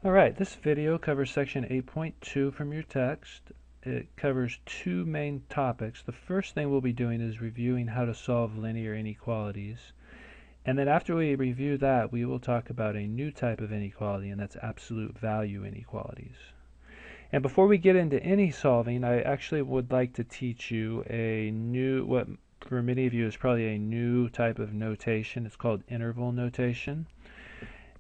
Alright, this video covers section 8.2 from your text. It covers two main topics. The first thing we'll be doing is reviewing how to solve linear inequalities. And then after we review that, we will talk about a new type of inequality, and that's absolute value inequalities. And before we get into any solving, I actually would like to teach you a new, what for many of you is probably a new type of notation. It's called interval notation.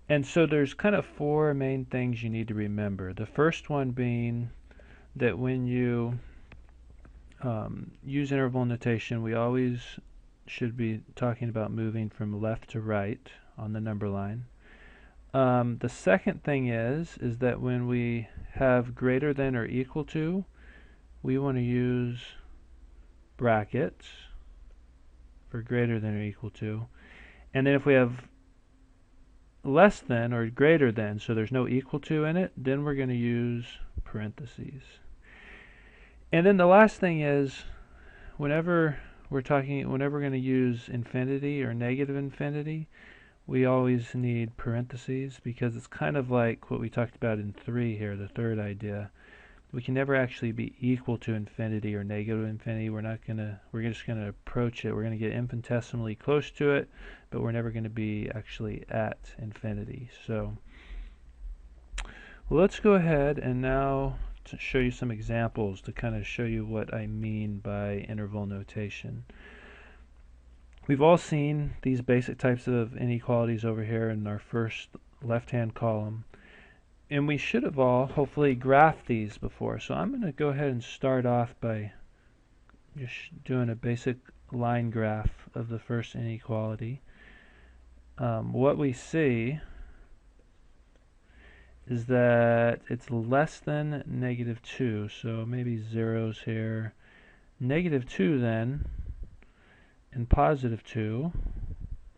And so there's kind of four main things you need to remember. The first one being that when you use interval notation, we always should be talking about moving from left to right on the number line. The second thing is that when we have greater than or equal to, we want to use brackets for greater than or equal to. And then if we have less than or greater than, so there's no equal to in it, then we're going to use parentheses. And then the last thing is, whenever we're going to use infinity or negative infinity, we always need parentheses, because it's kind of like what we talked about in 3 here, the third idea. We can never actually be equal to infinity or negative infinity. We're just going to approach it. We're going to get infinitesimally close to it, but we're never going to be actually at infinity. So let's go ahead and now to show you some examples to kind of show you what I mean by interval notation. We've all seen these basic types of inequalities over here in our first left-hand column. And we should have all hopefully graphed these before. So I'm going to go ahead and start off by just doing a basic line graph of the first inequality. What we see is that it's less than negative 2, so maybe zeros here. Negative 2 then, and positive 2.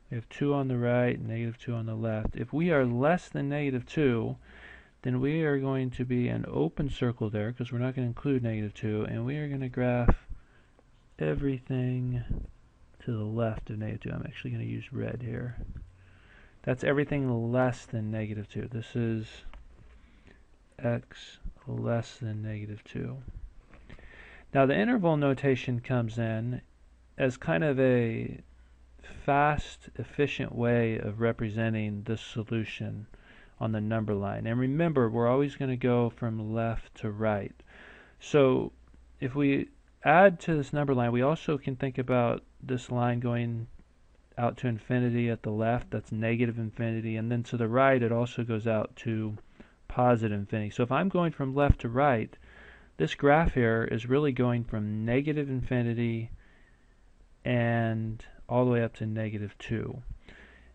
We have 2 on the right, negative 2 on the left. If we are less than negative 2, then we are going to be an open circle there, because we're not going to include negative 2, and we are going to graph everything to the left of negative 2. I'm actually going to use red here. That's everything less than negative 2. This is x less than negative 2. Now the interval notation comes in as kind of a fast, efficient way of representing this solution on the number line. And remember, we're always going to go from left to right. So if we add to this number line, we also can think about this line going out to infinity at the left. That's negative infinity. And then to the right, it also goes out to positive infinity. So if I'm going from left to right, this graph here is really going from negative infinity and all the way up to negative 2.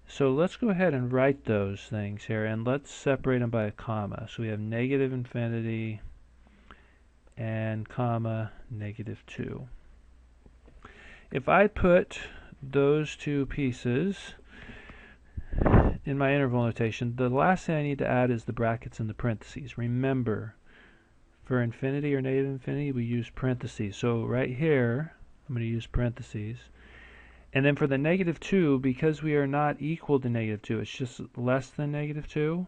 So let's go ahead and write those things here, and let's separate them by a comma. So we have negative infinity and comma negative 2. If I put those two pieces in my interval notation, the last thing I need to add is the brackets and the parentheses. Remember, for infinity or negative infinity, we use parentheses. So right here, I'm going to use parentheses. And then for the negative 2, because we are not equal to negative 2, it's just less than negative 2,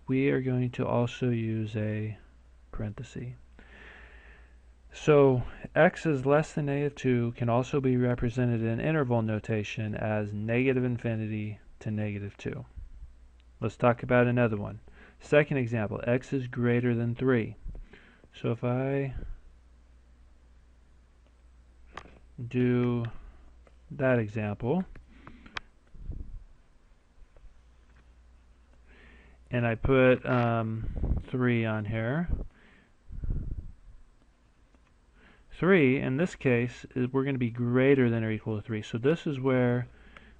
we are going to also use a parenthesis. So x is less than negative 2 can also be represented in interval notation as negative infinity to negative 2. Let's talk about another one. Second example, x is greater than 3. So if I do that example, and I put 3 on here. 3 in this case we're going to be greater than or equal to 3. So this is where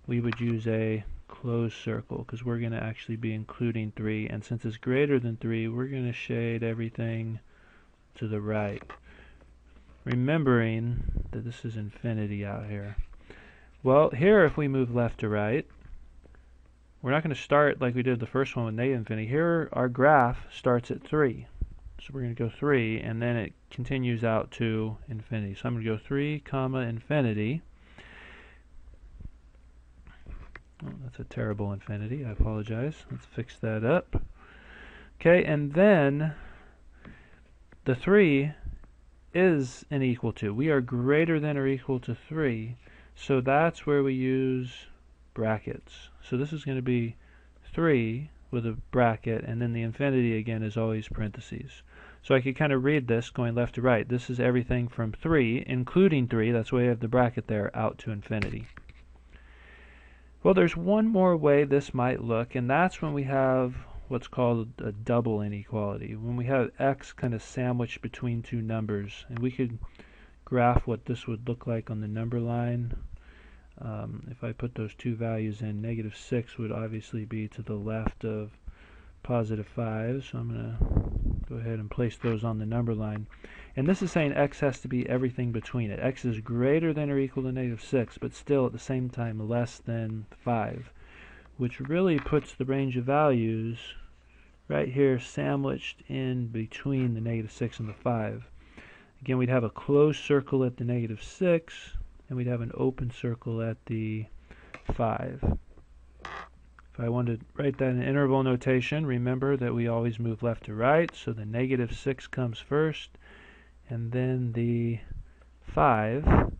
we would use a closed circle, because we're going to actually be including 3, and since it's greater than 3, we're going to shade everything to the right, remembering that this is infinity out here. Well, here if we move left to right, we're not going to start like we did the first one with negative infinity. Here our graph starts at 3. So we're going to go 3, and then it continues out to infinity. So I'm going to go 3, comma, infinity. Oh, that's a terrible infinity. I apologize. Let's fix that up. Okay, and then the 3 is an equal to. We are greater than or equal to 3, so that's where we use brackets. So this is going to be 3 with a bracket, and then the infinity again is always parentheses. So I could kind of read this going left to right. This is everything from 3, including 3, that's why I have the bracket there, out to infinity. Well, there's one more way this might look, and that's when we have what's called a double inequality. When we have x kind of sandwiched between two numbers, and we could graph what this would look like on the number line. If I put those two values in, negative 6 would obviously be to the left of positive 5, so I'm going to go ahead and place those on the number line. And this is saying x has to be everything between it. X is greater than or equal to negative 6, but still at the same time less than 5, which really puts the range of values right here sandwiched in between the negative 6 and the 5. Again, we'd have a closed circle at the negative 6, and we'd have an open circle at the 5. If I wanted to write that in interval notation, remember that we always move left to right, so the negative 6 comes first, and then the 5.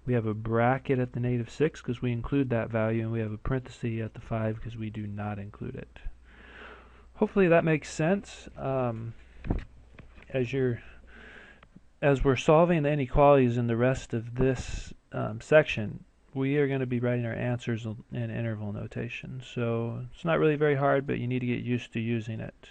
We have a bracket at the negative 6 because we include that value, and we have a parenthesis at the 5 because we do not include it. Hopefully that makes sense. As we're solving the inequalities in the rest of this section, we are going to be writing our answers in interval notation. So it's not really very hard, but you need to get used to using it.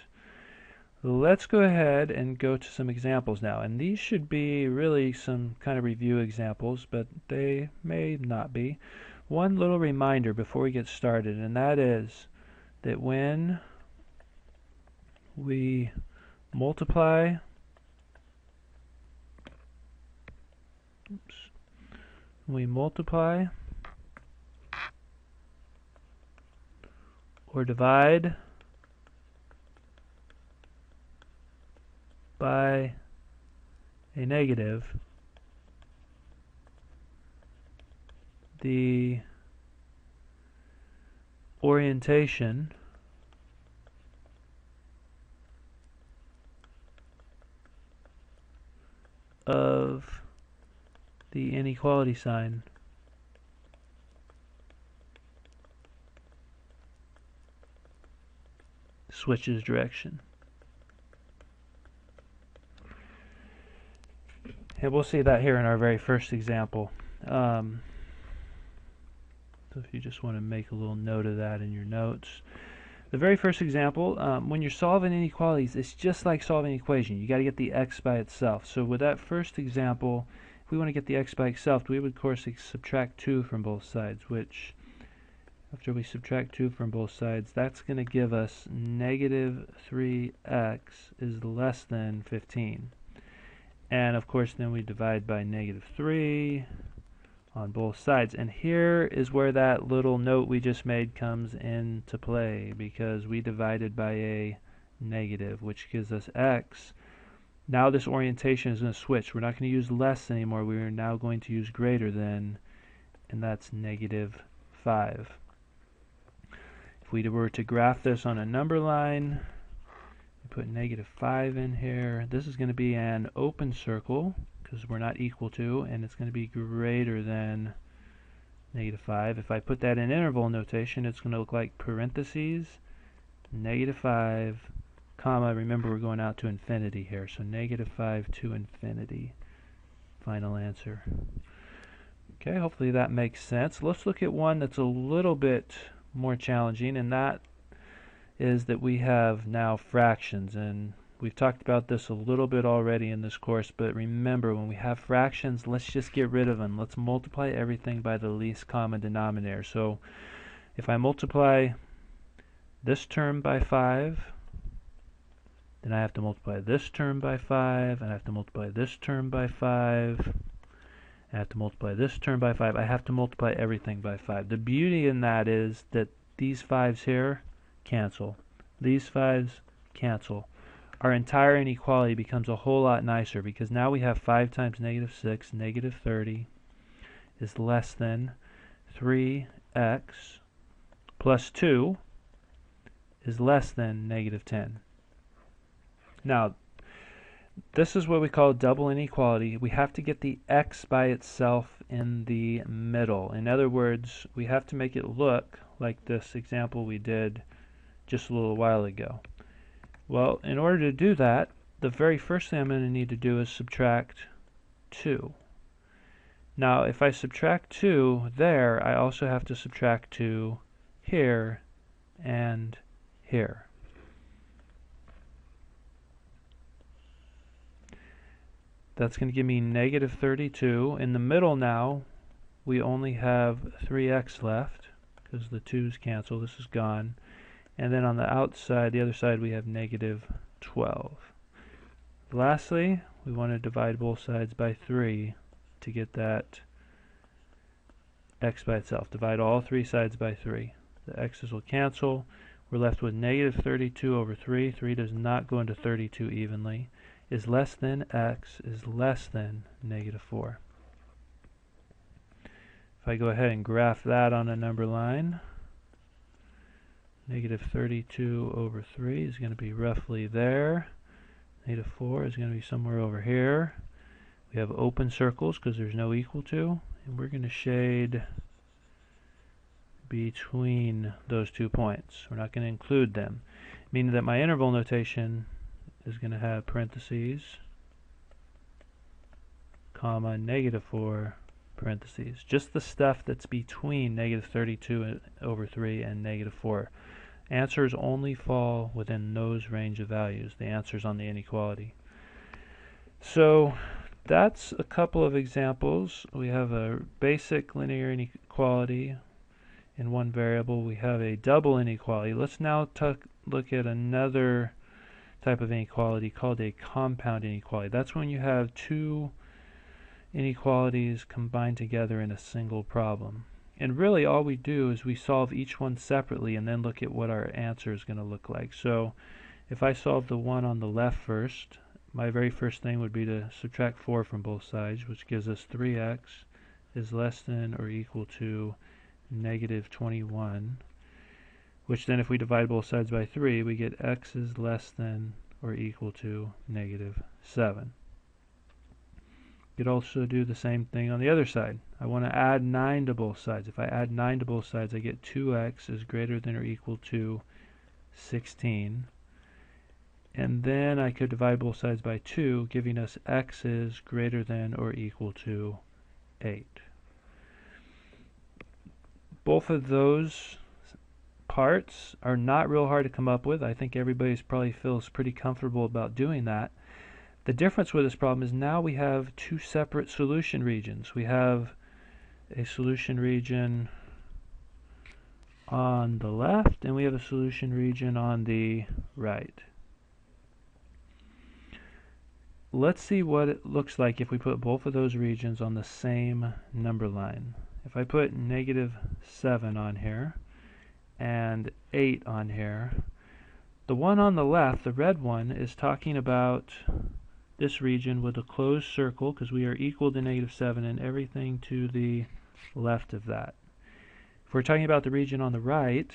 Let's go ahead and go to some examples now. And these should be really some kind of review examples, but they may not be. One little reminder before we get started, and that is that when we multiply or divide by a negative, the orientation of the inequality sign switches direction. And we'll see that here in our very first example. So if you just want to make a little note of that in your notes. The very first example, when you're solving inequalities, it's just like solving an equation. You got to get the x by itself. So with that first example, if we want to get the x by itself, we would of course subtract 2 from both sides, which after we subtract 2 from both sides, that's going to give us negative 3x is less than 15. And of course then we divide by negative 3 on both sides. And here is where that little note we just made comes into play, because we divided by a negative, which gives us x. Now this orientation is going to switch. We're not going to use less anymore. We are now going to use greater than, and that's negative 5. If we were to graph this on a number line, we put negative 5 in here. This is going to be an open circle because we're not equal to, and it's going to be greater than negative 5. If I put that in interval notation, it's going to look like parentheses, negative 5, comma, remember we're going out to infinity here, so negative 5 to infinity. Final answer. Okay, hopefully that makes sense. Let's look at one that's a little bit more challenging, and that is that we have now fractions, and we've talked about this a little bit already in this course, but remember, when we have fractions, let's just get rid of them. Let's multiply everything by the least common denominator. So if I multiply this term by 5, then I have to multiply this term by 5, and I have to multiply this term by 5, I have to multiply this term by 5. I have to multiply everything by 5. The beauty in that is that these 5s here cancel. These 5s cancel. Our entire inequality becomes a whole lot nicer, because now we have 5 times negative 6, negative 30, is less than 3x plus 2 is less than negative 10. Now, this is what we call double inequality. We have to get the x by itself in the middle. In other words, we have to make it look like this example we did just a little while ago. Well, in order to do that, the very first thing I'm going to need to do is subtract 2. Now, if I subtract 2 there, I also have to subtract 2 here and here. That's going to give me negative 32. In the middle now, we only have 3x left because the 2's cancel. This is gone. And then on the outside, the other side, we have negative 12. Lastly, we want to divide both sides by 3 to get that x by itself. Divide all 3 sides by 3. The x's will cancel. We're left with negative 32 over 3. 3 does not go into 32 evenly. Is less than x is less than negative 4. If I go ahead and graph that on a number line, negative 32 over 3 is going to be roughly there. Negative 4 is going to be somewhere over here. We have open circles because there's no equal to, and we're going to shade between those 2 points. We're not going to include them, meaning that my interval notation is going to have parentheses, comma, negative 4, parentheses. Just the stuff that's between negative 32 over 3 and negative 4. Answers only fall within those range of values, the answers on the inequality. So that's a couple of examples. We have a basic linear inequality in one variable. We have a double inequality. Let's now look at another type of inequality called a compound inequality. That's when you have 2 inequalities combined together in a single problem. And really all we do is we solve each one separately and then look at what our answer is going to look like. So if I solve the one on the left first, my very first thing would be to subtract 4 from both sides, which gives us 3x is less than or equal to negative 21, which then if we divide both sides by 3, we get x is less than or equal to negative 7. You could also do the same thing on the other side. I want to add 9 to both sides. If I add 9 to both sides, I get 2x is greater than or equal to 16. And then I could divide both sides by 2, giving us x is greater than or equal to 8. Both of those parts are not real hard to come up with. I think everybody probably feels pretty comfortable about doing that. The difference with this problem is now we have 2 separate solution regions. We have a solution region on the left and we have a solution region on the right. Let's see what it looks like if we put both of those regions on the same number line. If I put negative 7 on here and 8 on here, the one on the left, the red one, is talking about this region with a closed circle because we are equal to negative 7 and everything to the left of that. If we're talking about the region on the right,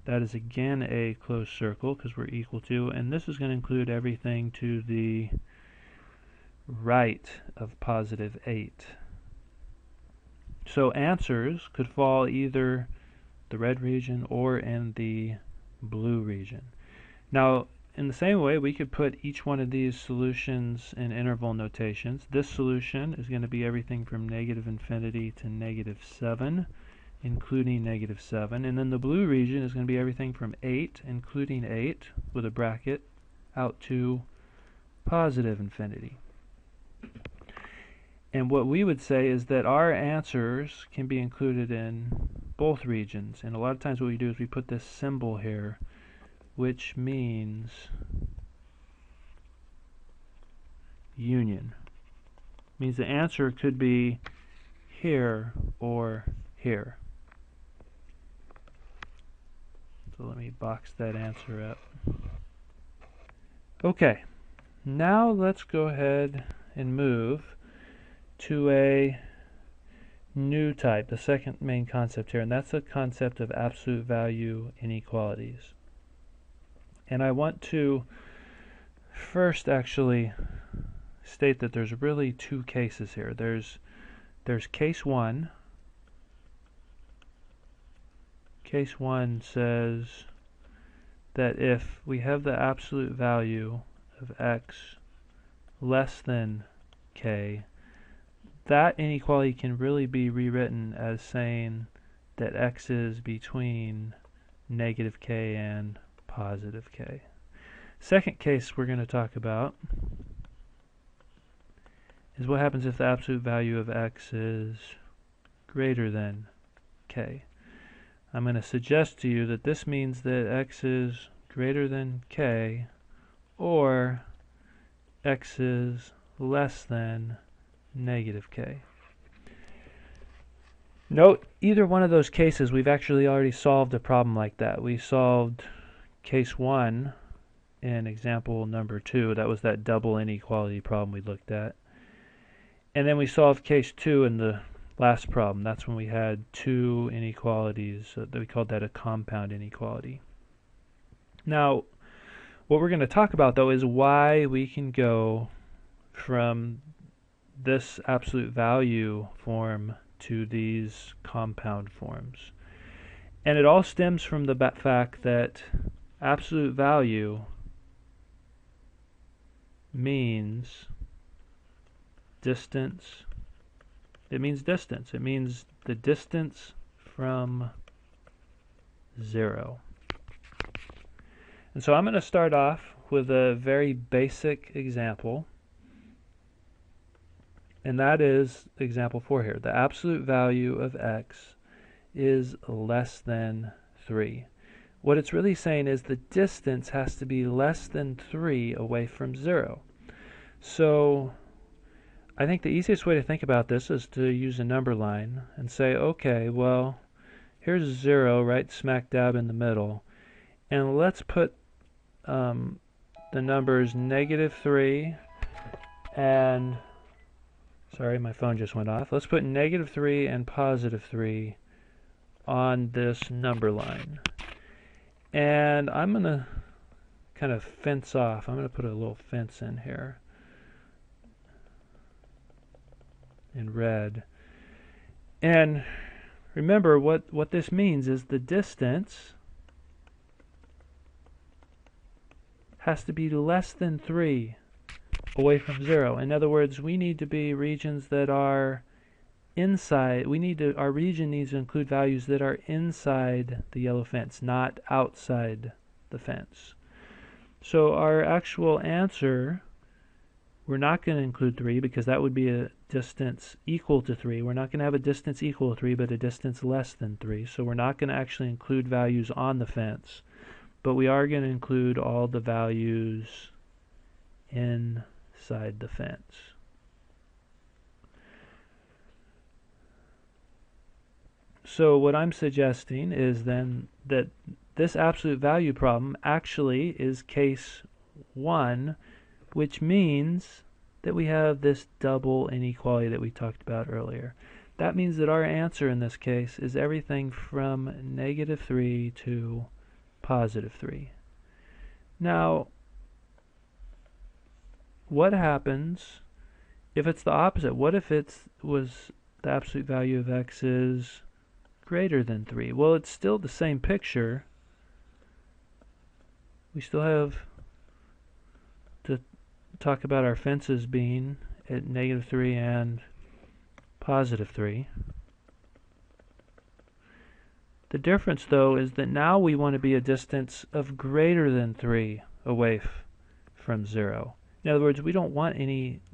that is again a closed circle because we're equal to, and this is going to include everything to the right of positive 8. So answers could fall either the red region or in the blue region. Now, in the same way, we could put each one of these solutions in interval notations. This solution is going to be everything from negative infinity to negative 7, including negative 7. And then the blue region is going to be everything from 8, including 8, with a bracket, out to positive infinity. And what we would say is that our answers can be included in both regions. And a lot of times what we do is we put this symbol here, which means union. It means the answer could be here or here. So let me box that answer up. Okay, now let's go ahead and move to a new type, the second main concept here, and that's the concept of absolute value inequalities. And I want to first actually state that there's really two cases here. There's case one. Case one says that if we have the absolute value of x less than k, that inequality can really be rewritten as saying that x is between negative k and positive k. Second case we're going to talk about is what happens if the absolute value of x is greater than k. I'm going to suggest to you that this means that x is greater than k, or x is less than negative k. Note, either one of those cases, we've actually already solved a problem like that. We solved case 1 in example number 2. That was that double inequality problem we looked at. And then we solved case 2 in the last problem. That's when we had two inequalities. That we called that a compound inequality. Now, what we're going to talk about, though, is why we can go from this absolute value form to these compound forms. And it all stems from the fact that absolute value means distance. It means distance. It means the distance from 0. And so I'm going to start off with a very basic example. And that is example 4 here. The absolute value of x is less than 3. What it's really saying is the distance has to be less than 3 away from 0. So I think the easiest way to think about this is to use a number line and say, okay, well, here's 0 right smack dab in the middle. And let's put the numbers -3 and sorry, my phone just went off. Let's put -3 and +3 on this number line. And I'm going to kind of fence off. I'm going to put a little fence in here in red. And remember, what this means is the distance has to be less than 3 away from 0. In other words, we need to be regions that are inside. Our region needs to include values that are inside the yellow fence, not outside the fence. So our actual answer, we're not going to include 3 because that would be a distance equal to 3. We're not going to have a distance equal to 3, but a distance less than 3. So we're not going to actually include values on the fence, but we are going to include all the values inside the fence. So what I'm suggesting is then that this absolute value problem actually is case 1, which means that we have this double inequality that we talked about earlier. That means that our answer in this case is everything from -3 to +3. Now, what happens if it's the opposite? What if the absolute value of x is greater than 3? Well, it's still the same picture. We still have to talk about our fences being at -3 and +3. The difference, though, is that now we want to be a distance of greater than 3 away from 0. In other words, we don't want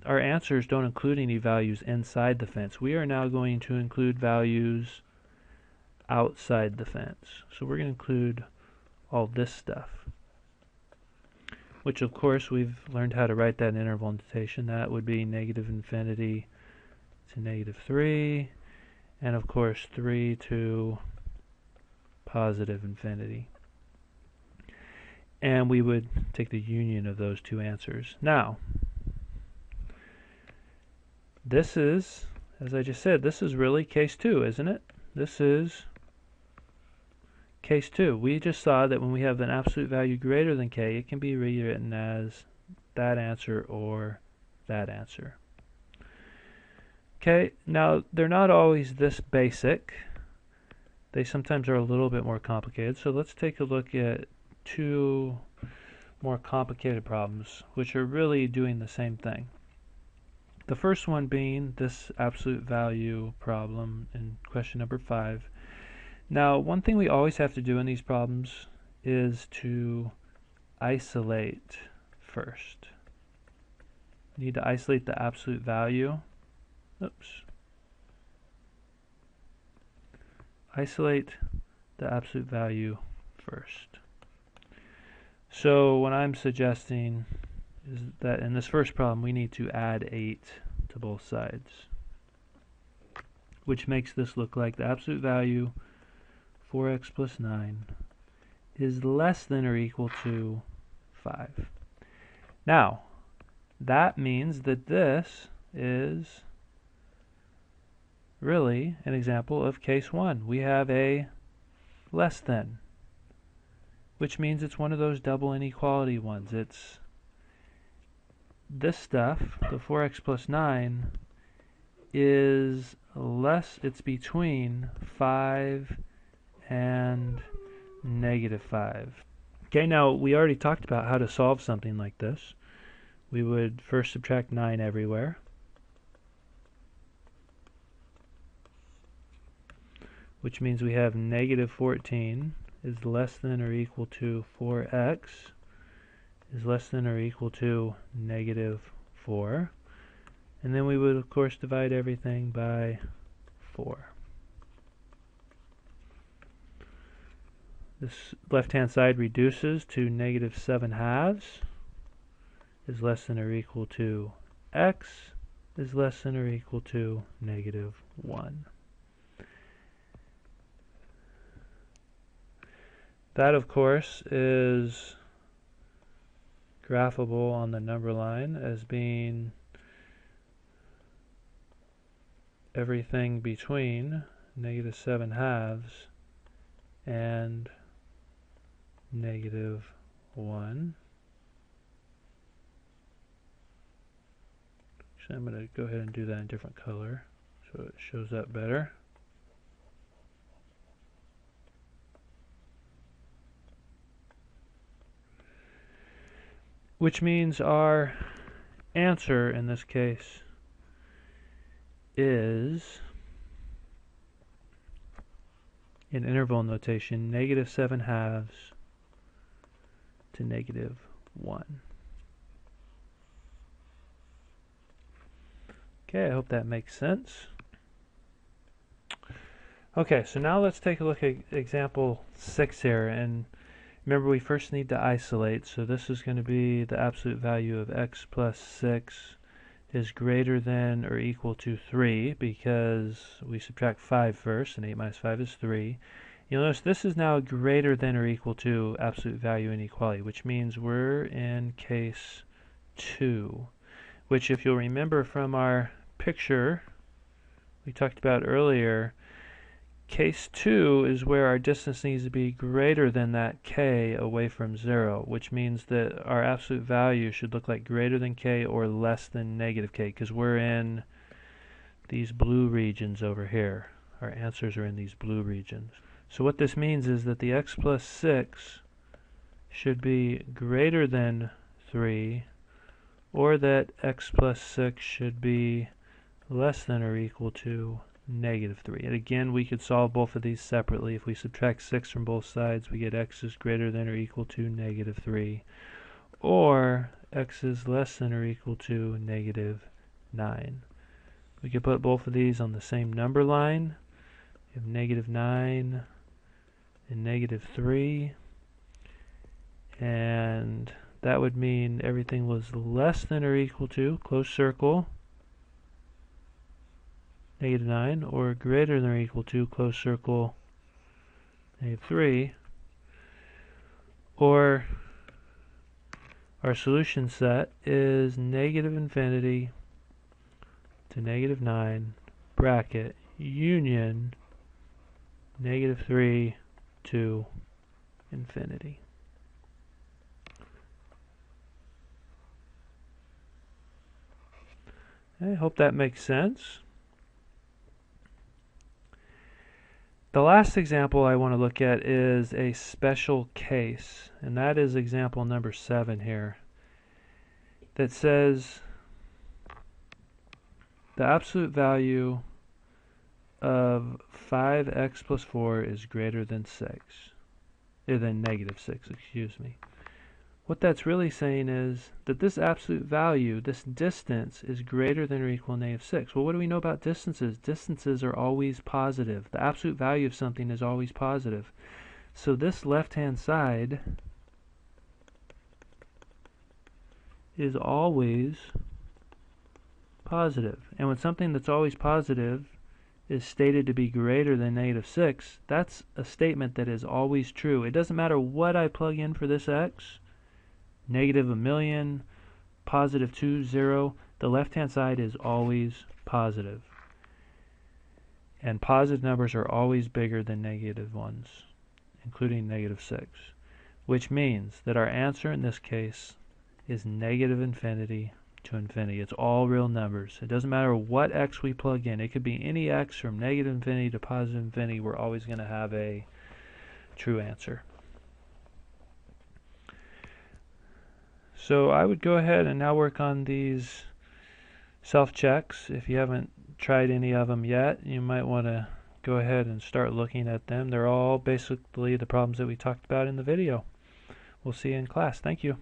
our answers don't include any values inside the fence. We are now going to include values outside the fence. So we're going to include all this stuff, which of course we've learned how to write that in interval notation. That would be -infinity to -3, and of course 3 to +infinity. And we would take the union of those two answers. Now, this is, as I just said, this is really case 2, isn't it? This is case 2. We just saw that when we have an absolute value greater than k, it can be rewritten as that answer or that answer. Okay, now they're not always this basic. They sometimes are a little bit more complicated. So let's take a look at two more complicated problems, which are really doing the same thing. The first one being this absolute value problem in question number 5. Now, one thing we always have to do in these problems is to isolate first. We need to isolate the absolute value. Oops. Isolate the absolute value first. So what I'm suggesting is that in this first problem we need to add 8 to both sides, which makes this look like the absolute value 4x plus 9 is less than or equal to 5. Now, that means that this is really an example of case 1. We have a less than, which means it's one of those double inequality ones. It's this stuff, the 4x plus 9, is less, it's between 5 and negative 5. Okay, now we already talked about how to solve something like this. We would first subtract 9 everywhere. Which means we have negative 14 is less than or equal to 4x is less than or equal to negative 4. And then we would, of course, divide everything by 4. This left-hand side reduces to negative 7 halves is less than or equal to x is less than or equal to negative 1. That, of course, is graphable on the number line as being everything between negative 7 halves and negative 1. Actually, I'm going to go ahead and do that in a different color so it shows up better. Which means our answer in this case is, in interval notation, negative 7 halves to negative 1. Okay, I hope that makes sense. Okay, so now let's take a look at example 6 here, and remember we first need to isolate, so this is going to be the absolute value of x plus 6 is greater than or equal to 3 because we subtract 5 first, and 8 minus 5 is 3. You'll notice this is now greater than or equal to absolute value inequality, which means we're in case 2, which if you'll remember from our picture we talked about earlier, case 2 is where our distance needs to be greater than that k away from 0, which means that our absolute value should look like greater than k or less than negative k, because we're in these blue regions over here. Our answers are in these blue regions. So what this means is that the x plus 6 should be greater than 3, or that x plus 6 should be less than or equal to negative 3. And again, we could solve both of these separately. If we subtract 6 from both sides, we get x is greater than or equal to negative 3. Or x is less than or equal to negative 9. We could put both of these on the same number line. We have negative 9 and negative 3. And that would mean everything was less than or equal to, close circle, negative 9, or greater than or equal to, close circle, negative 3, or our solution set is negative infinity to negative 9, bracket, union, negative 3 to infinity. I hope that makes sense. The last example I want to look at is a special case, and that is example number 7 here, that says the absolute value of 5x plus 4 is greater than negative 6, excuse me. What that's really saying is that this absolute value, this distance, is greater than or equal to negative 6. Well, what do we know about distances? Distances are always positive. The absolute value of something is always positive. So this left-hand side is always positive. And when something that's always positive is stated to be greater than negative 6, that's a statement that is always true. It doesn't matter what I plug in for this x, negative 1,000,000, positive 2, 0, the left-hand side is always positive. And positive numbers are always bigger than negative ones, including negative 6, which means that our answer in this case is negative infinity to infinity. It's all real numbers. It doesn't matter what x we plug in. It could be any x from negative infinity to positive infinity. We're always going to have a true answer. So I would go ahead and now work on these self-checks. If you haven't tried any of them yet, you might want to go ahead and start looking at them. They're all basically the problems that we talked about in the video. We'll see you in class. Thank you.